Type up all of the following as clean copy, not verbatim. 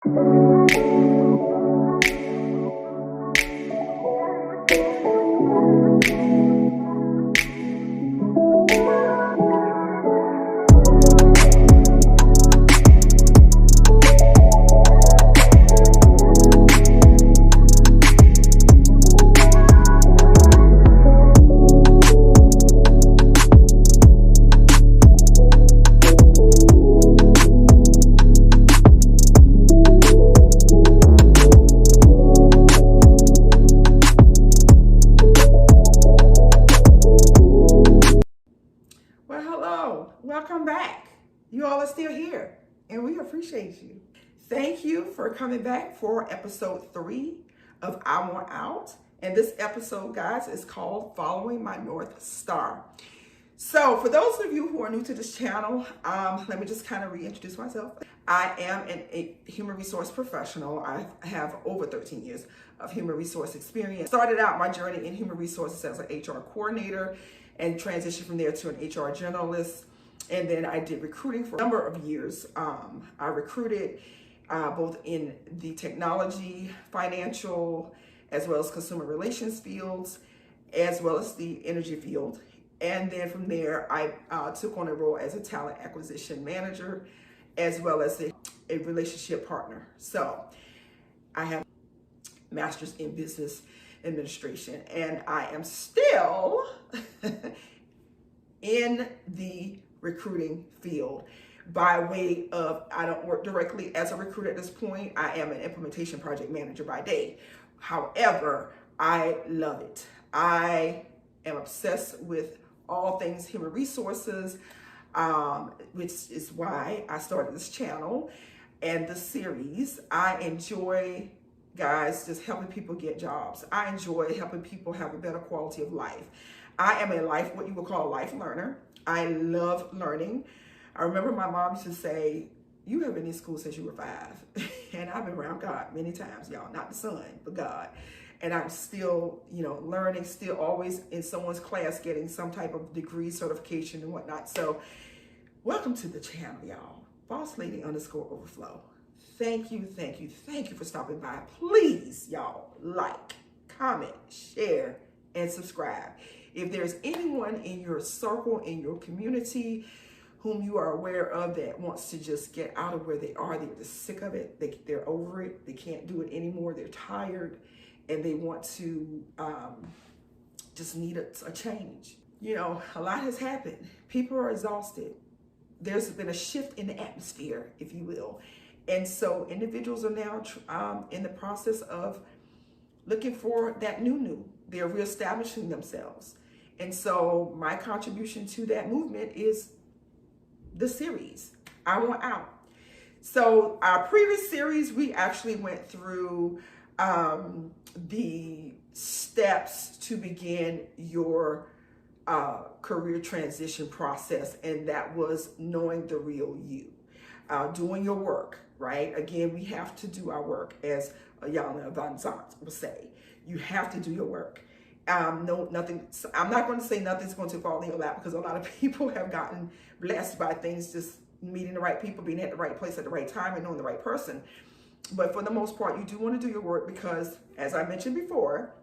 Well, hello, welcome back. You all are still here, and we appreciate you. Thank you for coming back for episode 3 of I Want Out. And this episode, guys, is called Following My North Star. So for those of you who are new to this channel, let me just kind of reintroduce myself. I am a human resource professional. I have over 13 years of human resource experience. Started out my journey in human resources as an HR coordinator and transitioned from there to an HR generalist. And then I did recruiting for a number of years. I recruited both in the technology, financial, as well as consumer relations fields, as well as the energy field. And then from there, I took on a role as a talent acquisition manager, as well as a relationship partner. So I have a master's in business administration, and I am still in the recruiting field by way of, I don't work directly as a recruiter at this point. I am an implementation project manager by day. However, I love it. I am obsessed with all things human resources, which is why I started this channel and this series. I enjoy, guys, just helping people get jobs. I enjoy helping people have a better quality of life. I am what you would call a life learner. I love learning. I remember my mom used to say, "You have been in school since you were 5." And I've been around God many times, y'all, not the son, but God. And I'm still, learning, still always in someone's class, getting some type of degree, certification, and whatnot. So welcome to the channel, y'all. Boss Lady _overflow. Thank you for stopping by. Please, y'all, like, comment, share, and subscribe. If there's anyone in your circle, in your community, whom you are aware of that wants to just get out of where they are, they're just sick of it, they're over it, they can't do it anymore, they're tired, and they want to just need a change. A lot has happened. People are exhausted. There's been a shift in the atmosphere, if you will. And so individuals are now in the process of looking for that new. They're reestablishing themselves. And so my contribution to that movement is the series, I Want Out. So our previous series, we actually went through the steps to begin your career transition process, and that was knowing the real you, doing your work, right? Again, we have to do our work, as Yana Van Zant will say. You have to do your work. I'm not going to say nothing's going to fall in your lap, because a lot of people have gotten blessed by things, just meeting the right people, being at the right place at the right time, and knowing the right person. But for the most part, you do want to do your work because, as I mentioned before,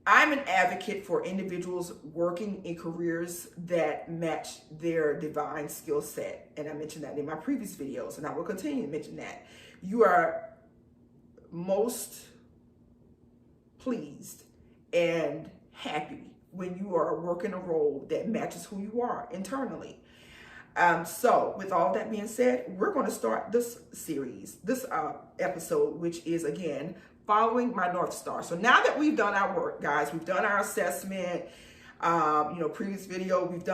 I'm an advocate for individuals working in careers that match their divine skill set. And I mentioned that in my previous videos, and I will continue to mention that. You are most pleased and happy when you are working a role that matches who you are internally. So with all that being said, we're going to start this series, this episode, which is, again, following my North Star. So now that we've done our work, guys, we've done our assessment, previous video, we've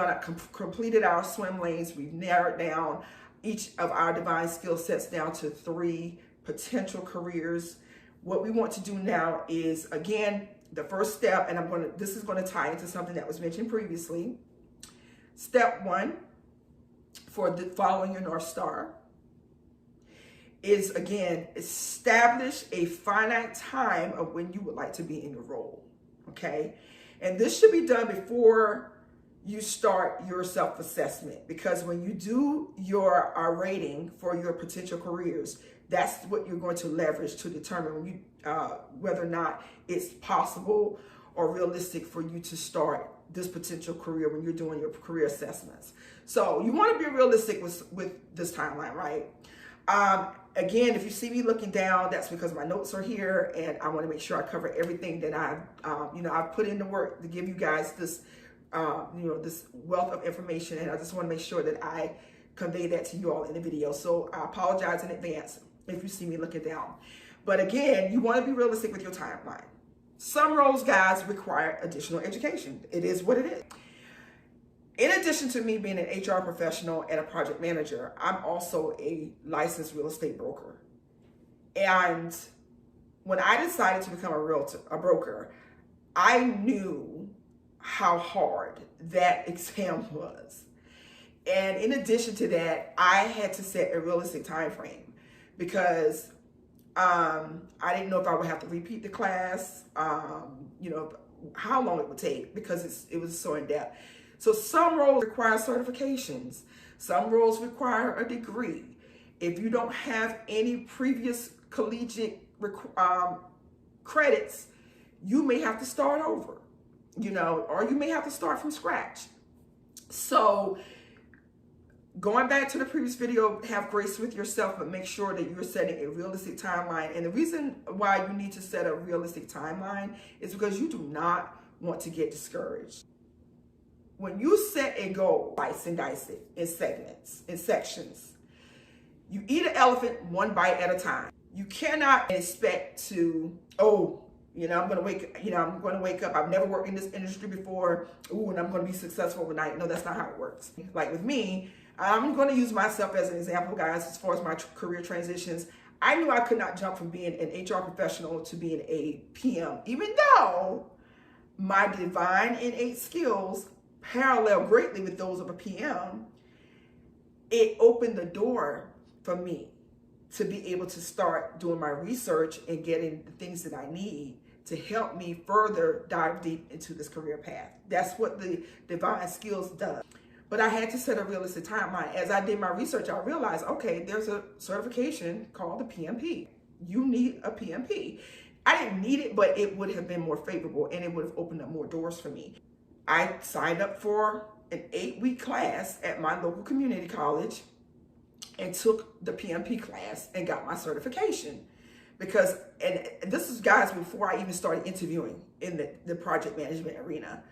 completed our swim lanes, we've narrowed down each of our divine skill sets down to 3 potential careers. What we want to do now is, again, the first step, and this is going to tie into something that was mentioned previously. Step 1 for following your North Star is, again, establish a finite time of when you would like to be in your role, okay? And this should be done before you start your self-assessment, because when you do your rating for your potential careers, that's what you're going to leverage to determine when you whether or not it's possible or realistic for you to start this potential career when you're doing your career assessments. So you want to be realistic with this timeline, right? Again, if you see me looking down, that's because my notes are here, and I want to make sure I cover everything that I've put in the work to give you guys this, this wealth of information, and I just want to make sure that I convey that to you all in the video. So I apologize in advance if you see me looking down. But again, you want to be realistic with your timeline. Some roles, guys, require additional education. It is what it is. In addition to me being an HR professional and a project manager, I'm also a licensed real estate broker. And when I decided to become a broker, I knew how hard that exam was. And in addition to that, I had to set a realistic time frame, because I didn't know if I would have to repeat the class, how long it would take, because it was so in depth. So some roles require certifications. Some roles require a degree. If you don't have any previous collegiate credits, you may have to start over, or you may have to start from scratch. So going back to the previous video, have grace with yourself, but make sure that you're setting a realistic timeline. And the reason why you need to set a realistic timeline is because you do not want to get discouraged. When you set a goal, slice and dice it in segments, in sections. You eat an elephant one bite at a time. You cannot expect to, I'm going to wake up. I've never worked in this industry before. And I'm going to be successful overnight. No, that's not how it works. Like with me, I'm going to use myself as an example, guys, as far as my career transitions. I knew I could not jump from being an HR professional to being a PM, even though my divine innate skills parallel greatly with those of a PM. It opened the door for me to be able to start doing my research and getting the things that I need to help me further dive deep into this career path. That's what the divine skills does. But I had to set a realistic timeline. As I did my research, I realized, okay, there's a certification called the PMP. You need a PMP. I didn't need it, but it would have been more favorable, and it would have opened up more doors for me. I signed up for an 8-week class at my local community college and took the PMP class and got my certification. And this is, guys, before I even started interviewing in the project management arena.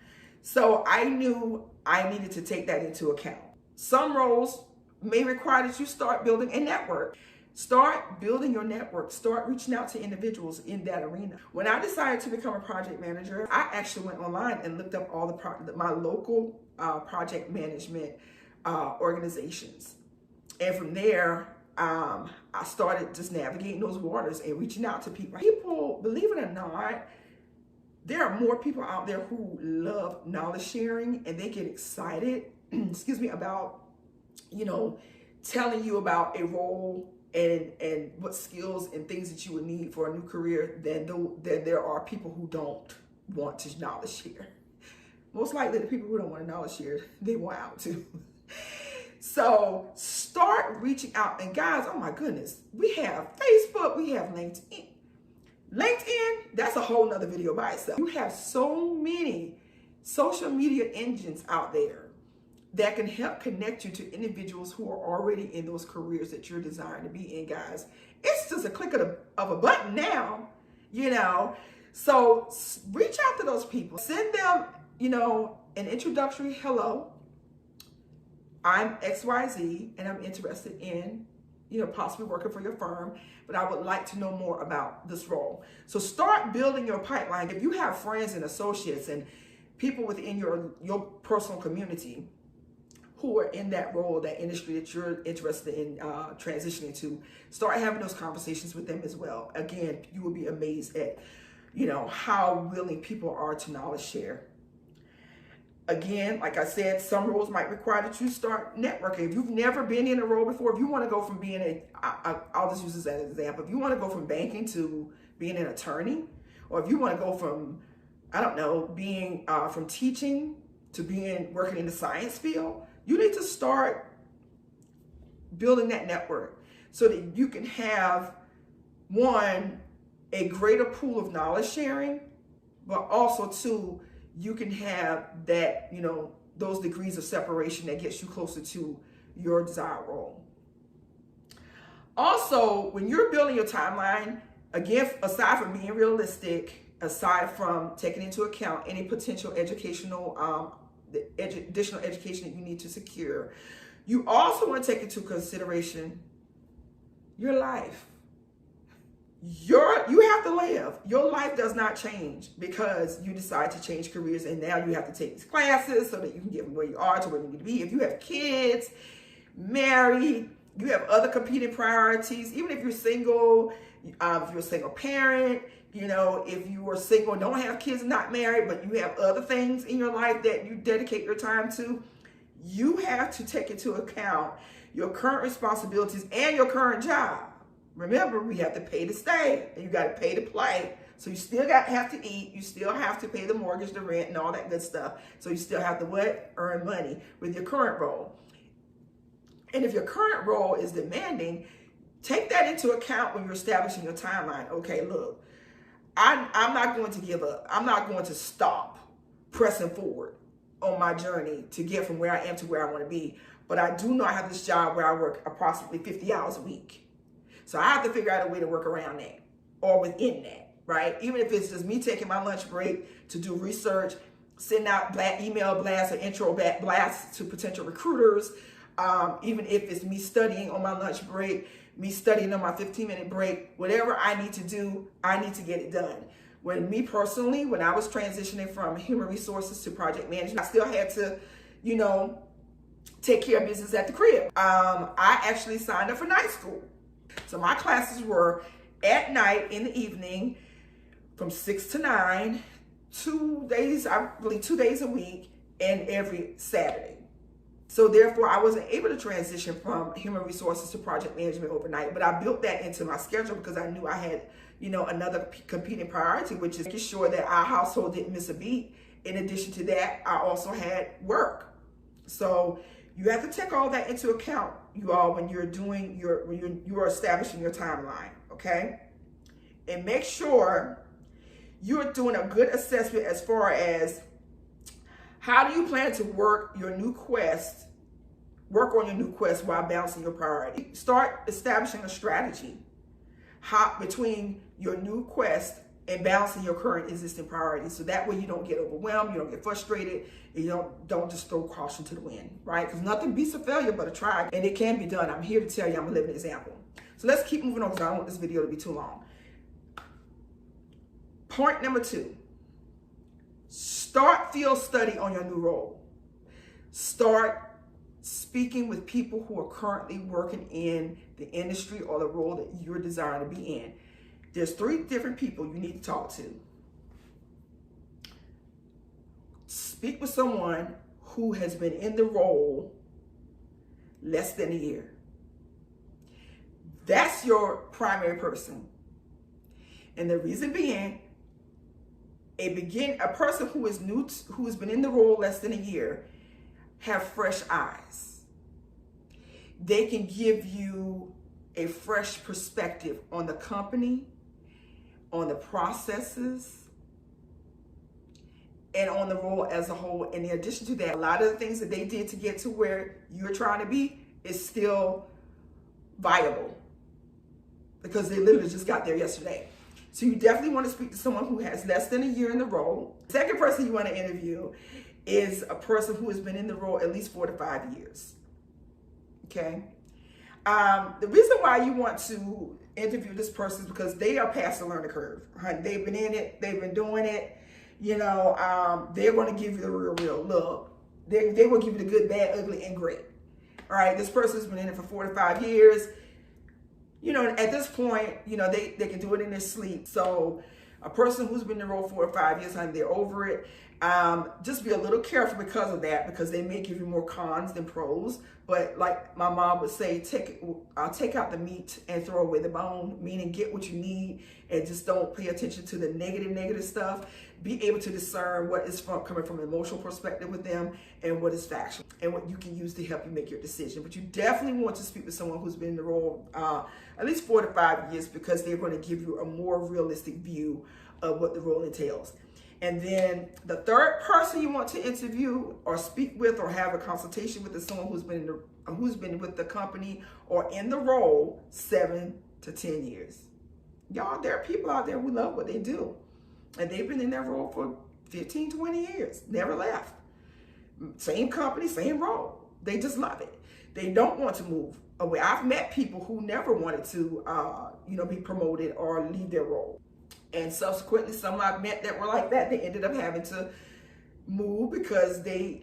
So I knew I needed to take that into account. Some roles may require that you start building a network. Start building your network. Start reaching out to individuals in that arena. When I decided to become a project manager, I actually went online and looked up all my local project management organizations. And from there, I started just navigating those waters and reaching out to people. People, believe it or not, there are more people out there who love knowledge sharing, and they get excited, about, telling you about a role and what skills and things that you would need for a new career than there are people who don't want to knowledge share. Most likely the people who don't want to knowledge share, they want out too. So start reaching out. And guys, oh my goodness, we have Facebook, we have LinkedIn. LinkedIn, that's a whole nother video by itself. You have so many social media engines out there that can help connect you to individuals who are already in those careers that you're desiring to be in, guys. It's just a click of a button now, So reach out to those people. Send them, an introductory hello. I'm XYZ, and I'm interested in, possibly working for your firm, but I would like to know more about this role. So start building your pipeline. If you have friends and associates and people within your personal community who are in that role, that industry that you're interested in transitioning to, start having those conversations with them as well. Again, you will be amazed at, how willing people are to knowledge share. Again, like I said, some roles might require that you start networking. If you've never been in a role before, if you want to go from being I'll just use this as an example. If you want to go from banking to being an attorney, or if you want to go from, being from teaching to being working in the science field, you need to start building that network so that you can have, one, a greater pool of knowledge sharing, but also two, you can have that, those degrees of separation that gets you closer to your desired role. Also, when you're building your timeline, again, aside from being realistic, aside from taking into account any potential educational, additional education that you need to secure, you also want to take into consideration your life. You have to live. Your life does not change because you decide to change careers and now you have to take these classes so that you can get from where you are to where you need to be. If you have kids, married, you have other competing priorities. Even if you're single, if you're a single parent, if you are single, don't have kids, not married, but you have other things in your life that you dedicate your time to, you have to take into account your current responsibilities and your current job. Remember, we have to pay to stay and you got to pay to play. So you still have to eat. You still have to pay the mortgage, the rent, and all that good stuff. So you still have to earn money with your current role. And if your current role is demanding, take that into account when you're establishing your timeline. Okay, look, I'm not going to give up. I'm not going to stop pressing forward on my journey to get from where I am to where I want to be. But I do know I have this job where I work approximately 50 hours a week. So I have to figure out a way to work around that or within that, right? Even if it's just me taking my lunch break to do research, send out email blasts or intro blasts to potential recruiters, even if it's me studying on my lunch break, me studying on my 15-minute break, whatever I need to do, I need to get it done. When I was transitioning from human resources to project management, I still had to, take care of business at the crib. I actually signed up for night school. So my classes were at night in the evening from 6 to 9, 2 days a week, and every Saturday. So therefore, I wasn't able to transition from human resources to project management overnight, but I built that into my schedule because I knew I had, another competing priority, which is making sure that our household didn't miss a beat. In addition to that, I also had work. So you have to take all that into account, you all, when you're doing you're establishing your timeline, okay? And make sure you're doing a good assessment as far as how do you plan to work on your new quest while balancing your priority. Start establishing a strategy between your new quest and balancing your current existing priorities. So that way you don't get overwhelmed, you don't get frustrated, and you don't just throw caution to the wind, right? Because nothing beats a failure but a try, and it can be done. I'm here to tell you, I'm a living example. So let's keep moving on because I don't want this video to be too long. Point number 2, start field study on your new role. Start speaking with people who are currently working in the industry or the role that you're desiring to be in. There's 3 different people you need to talk to. Speak with someone who has been in the role less than a year. That's your primary person. And the reason being, a person who is new, who has been in the role less than a year, have fresh eyes. They can give you a fresh perspective on the company, on the processes, and on the role as a whole. And in addition to that, a lot of the things that they did to get to where you're trying to be is still viable because they literally just got there yesterday. So you definitely want to speak to someone who has less than a year in the role. The second person you want to interview is a person who has been in the role at least 4 to 5 years. Okay? The reason why you want to interview this person is because they are past the learning curve. They've been in it. They've been doing it. They're going to give you the real look. They will give you the good, bad, ugly, and great. All right? This person's been in it for 4 to 5 years. At this point, they can do it in their sleep. So a person who's been in the role 4 or 5 years, they're over it. Just be a little careful because of that, because they may give you more cons than pros. But like my mom would say, take out the meat and throw away the bone, meaning get what you need and just don't pay attention to the negative stuff. Be able to discern what is coming from an emotional perspective with them and what is factual and what you can use to help you make your decision. But you definitely want to speak with someone who's been in the role at least 4 to 5 years, because they're going to give you a more realistic view of what the role entails. And then the third person you want to interview or speak with or have a consultation with is someone who's been with the company or in the role 7 to 10 years. Y'all, there are people out there who love what they do, and they've been in their role for 15, 20 years, never left. Same company, same role. They just love it. They don't want to move away. I've met people who never wanted to, be promoted or leave their role. And subsequently, some I've met that were like that, they ended up having to move because they,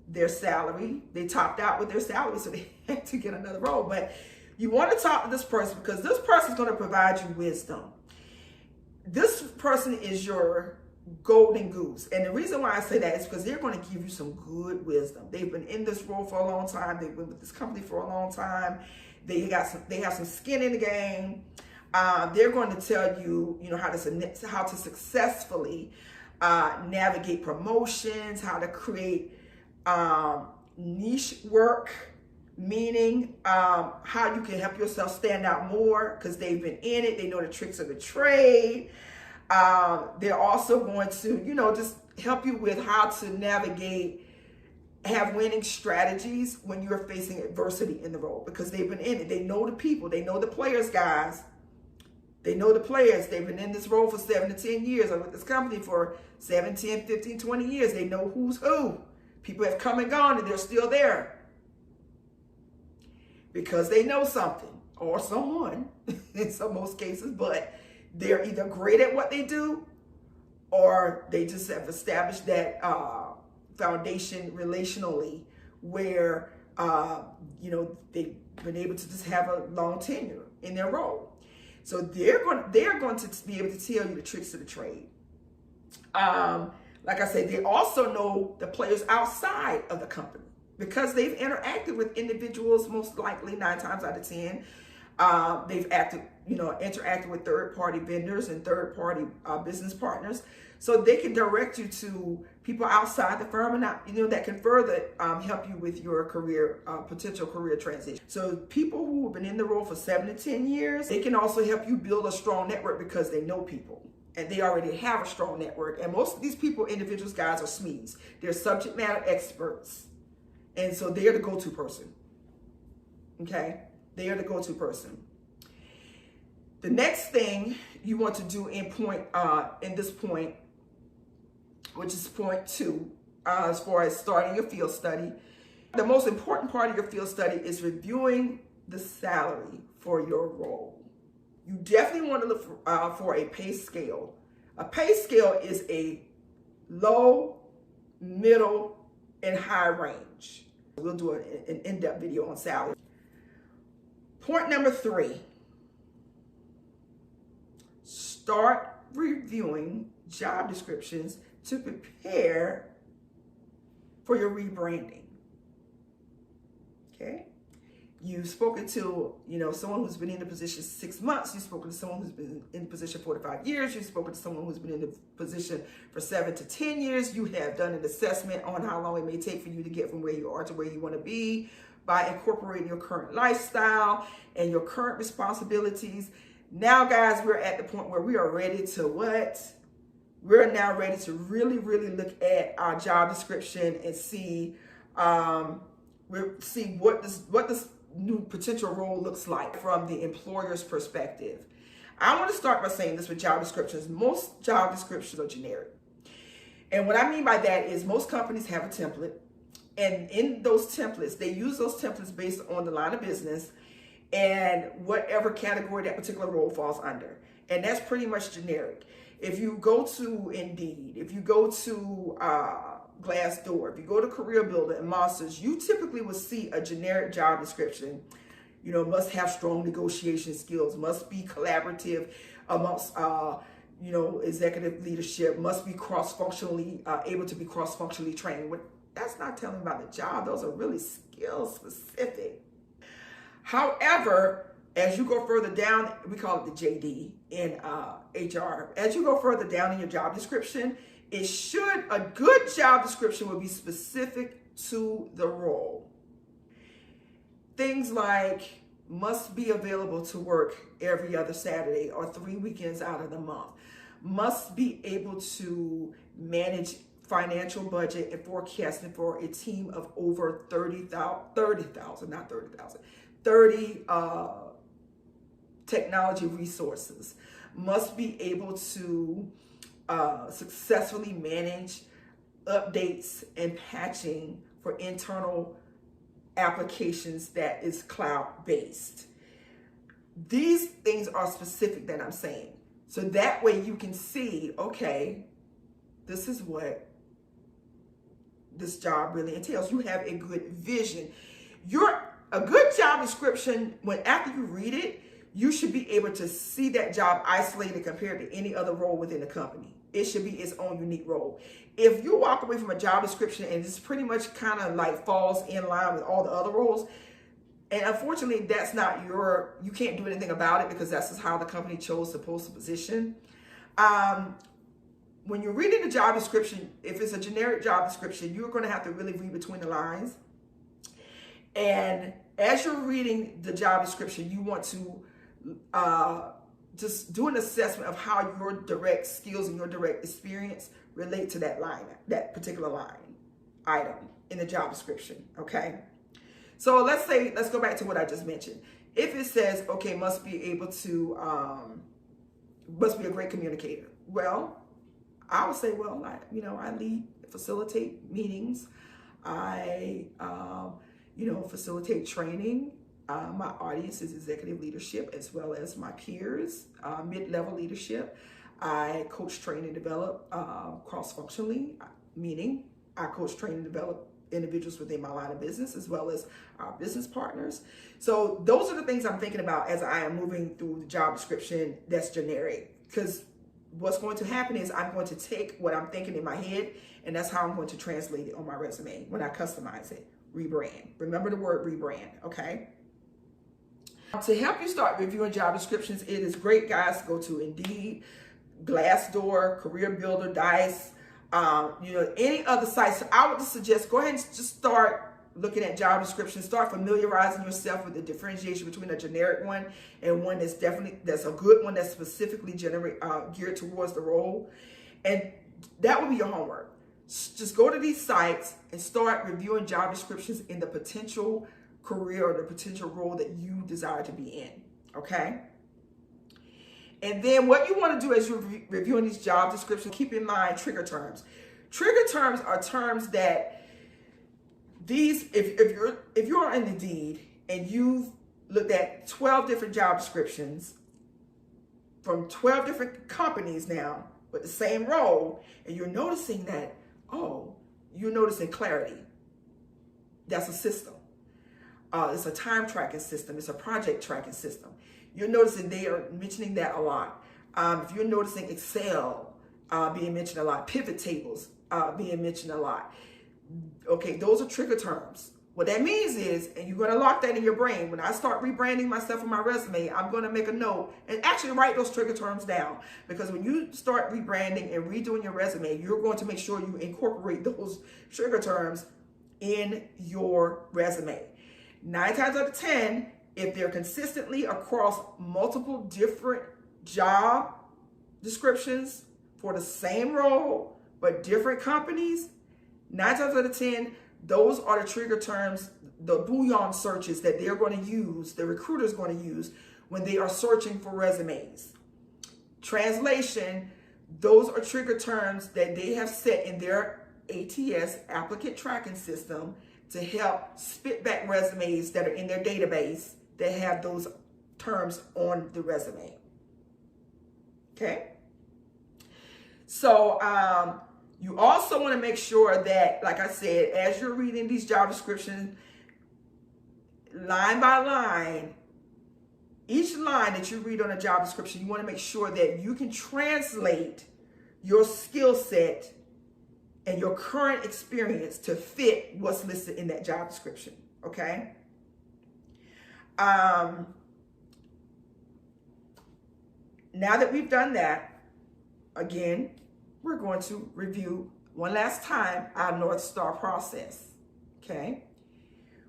their salary, they topped out with their salary, so they had to get another role. But you want to talk to this person because this person is going to provide you wisdom. This person is your golden goose. And the reason why I say that is because they're going to give you some good wisdom. They've been in this role for a long time. They've been with this company for a long time. They have some skin in the game. They're going to tell you, how to successfully navigate promotions, how to create niche work, meaning how you can help yourself stand out more because they've been in it. They know the tricks of the trade. They're also going to, just help you with how to navigate, have winning strategies when you're facing adversity in the role, because they've been in it. They know the people. They know the players, guys. They know the players. They've been in this role for 7 to 10 years, or with this company for 7, 10, 15, 20 years. They know who's who. People have come and gone, and they're still there because they know something or someone in most cases, but they're either great at what they do or they just have established that foundation relationally where, they've been able to just have a long tenure in their role. So they're going to be able to tell you the tricks of the trade. Like I said, they also know the players outside of the company because they've interacted with individuals, most likely 9 times out of 10. They've interacted with third-party vendors and third-party business partners. So they can direct you to people outside the firm and that can further help you with your career, potential career transition. So people who have been in the role for 7 to 10 years, they can also help you build a strong network because they know people and they already have a strong network. And most of these people, individuals, guys, are SMEs. They're subject matter experts. And so they're the go-to person. Okay? They are the go-to person. The next thing you want to do in this point, which is point 2, as far as starting your field study, the most important part of your field study is reviewing the salary for your role. You definitely want to look for a pay scale. A pay scale is a low, middle, and high range. We'll do an in-depth video on salary. Point number 3. Start reviewing job descriptions to prepare for your rebranding. Okay? You've spoken to, someone who's been in the position 6 months. You've spoken to someone who's been in the position 4 to 5 years. You've spoken to someone who's been in the position for 7 to 10 years. You have done an assessment on how long it may take for you to get from where you are to where you want to be by incorporating your current lifestyle and your current responsibilities. Now, guys, we're at the point where we are ready to what? We're now ready to really, really look at our job description and see what this new potential role looks like from the employer's perspective. I want to start by saying this with job descriptions. Most job descriptions are generic. And what I mean by that is most companies have a template. And in those templates, they use those templates based on the line of business and whatever category that particular role falls under. And that's pretty much generic. If you go to Indeed, if you go to Glassdoor, if you go to Career Builder and Monsters, you typically will see a generic job description. Must have strong negotiation skills, must be collaborative amongst executive leadership, must be cross-functionally, able to be cross-functionally trained. That's not telling about the job. Those are really skill specific. However, as you go further down, we call it the JD in HR. As you go further down in your job description, a good job description will be specific to the role. Things like must be available to work every other Saturday or 3 weekends out of the month. Must be able to manage financial budget and forecasting for a team of over 30 technology resources. Must be able to successfully manage updates and patching for internal applications that is cloud-based. These things are specific that I'm saying. So that way you can see, okay, this is what this job really entails. You have a good vision. A good job description, after you read it, you should be able to see that job isolated compared to any other role within the company. It should be its own unique role. If you walk away from a job description and it's pretty much kind of like falls in line with all the other roles, and unfortunately that's not you can't do anything about it because that's just how the company chose to post the position. When you're reading the job description, if it's a generic job description, you're going to have to really read between the lines. And as you're reading the job description, you want to just do an assessment of how your direct skills and your direct experience relate to that particular line item in the job description, okay? So let's go back to what I just mentioned. If it says, okay, must be a great communicator. Well, I would say, I facilitate meetings. I, facilitate training. My audience is executive leadership as well as my peers, mid-level leadership. I coach, train, and develop cross-functionally, meaning I coach, train, and develop individuals within my line of business as well as our business partners. So those are the things I'm thinking about as I am moving through the job description that's generic. Because what's going to happen is I'm going to take what I'm thinking in my head, and that's how I'm going to translate it on my resume when I customize it. Rebrand. Remember the word rebrand, okay? To help you start reviewing job descriptions, it is great, guys, to go to Indeed, Glassdoor, Career Builder, Dice, any other sites. So I would just suggest go ahead and just start looking at job descriptions, start familiarizing yourself with the differentiation between a generic one and one that's a good one that's specifically geared towards the role. And that will be your homework. Just go to these sites and start reviewing job descriptions in the potential career or the potential role that you desire to be in, okay? And then what you want to do as you're reviewing these job descriptions, keep in mind trigger terms. Trigger terms are terms that if you're in Indeed and you've looked at 12 different job descriptions from 12 different companies now with the same role, and you're noticing that, you're noticing clarity. That's a system. It's a time tracking system. It's a project tracking system. You're noticing they are mentioning that a lot. If you're noticing Excel being mentioned a lot, pivot tables being mentioned a lot. Okay, those are trigger terms. What that means is, and you're going to lock that in your brain, when I start rebranding myself on my resume, I'm going to make a note and actually write those trigger terms down. Because when you start rebranding and redoing your resume, you're going to make sure you incorporate those trigger terms in your resume. 9 times out of 10, if they're consistently across multiple different job descriptions for the same role, but different companies, 9 times out of 10, those are the trigger terms, the bouillon searches that they're going to use, the recruiter's going to use when they are searching for resumes. Translation, those are trigger terms that they have set in their ATS, applicant tracking system, to help spit back resumes that are in their database that have those terms on the resume. Okay? So, you also want to make sure that, like I said, as you're reading these job descriptions, line by line, each line that you read on a job description, you want to make sure that you can translate your skill set and your current experience to fit what's listed in that job description, okay? Now that we've done that, again, we're going to review one last time our North Star process, okay?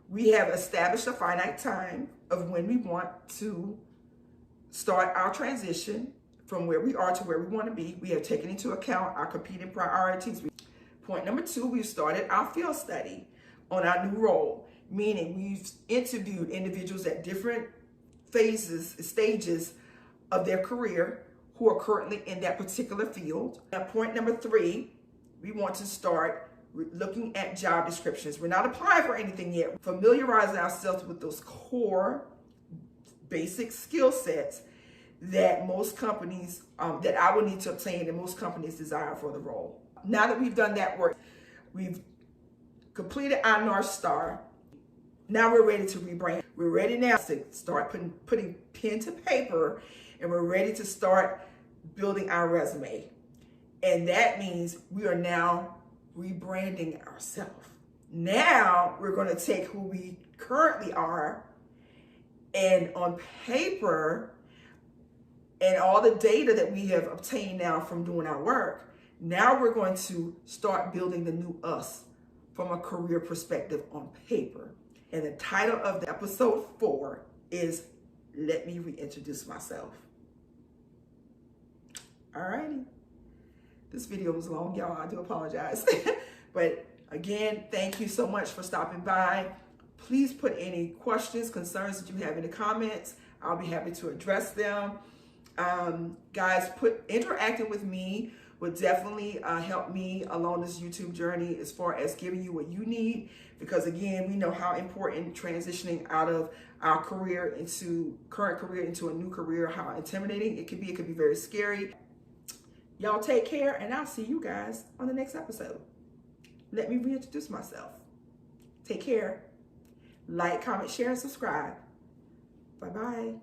We have established a finite time of when we want to start our transition from where we are to where we want to be. We have taken into account our competing priorities. Point number 2, we've started our field study on our new role, meaning we've interviewed individuals at different stages of their career who are currently in that particular field. Now, point number 3, we want to start looking at job descriptions. We're not applying for anything yet. Familiarizing ourselves with those core basic skill sets that most companies, that I will need to obtain and most companies desire for the role. Now that we've done that work, we've completed our North Star. Now we're ready to rebrand. We're ready now to start putting pen to paper, and we're ready to start building our resume. And that means we are now rebranding ourselves. Now we're going to take who we currently are and on paper and all the data that we have obtained now from doing our work. Now we're going to start building the new us from a career perspective on paper. And the title of the episode 4 is Let Me Reintroduce Myself. Alrighty. This video was long, y'all. I do apologize. But again, thank you so much for stopping by. Please put any questions, concerns that you have in the comments. I'll be happy to address them. Guys, interacting with me would definitely help me along this YouTube journey as far as giving you what you need. Because again, we know how important transitioning out of our career current career into a new career, how intimidating it could be. It could be very scary. Y'all take care, and I'll see you guys on the next episode. Let me reintroduce myself. Take care. Like, comment, share, and subscribe. Bye-bye.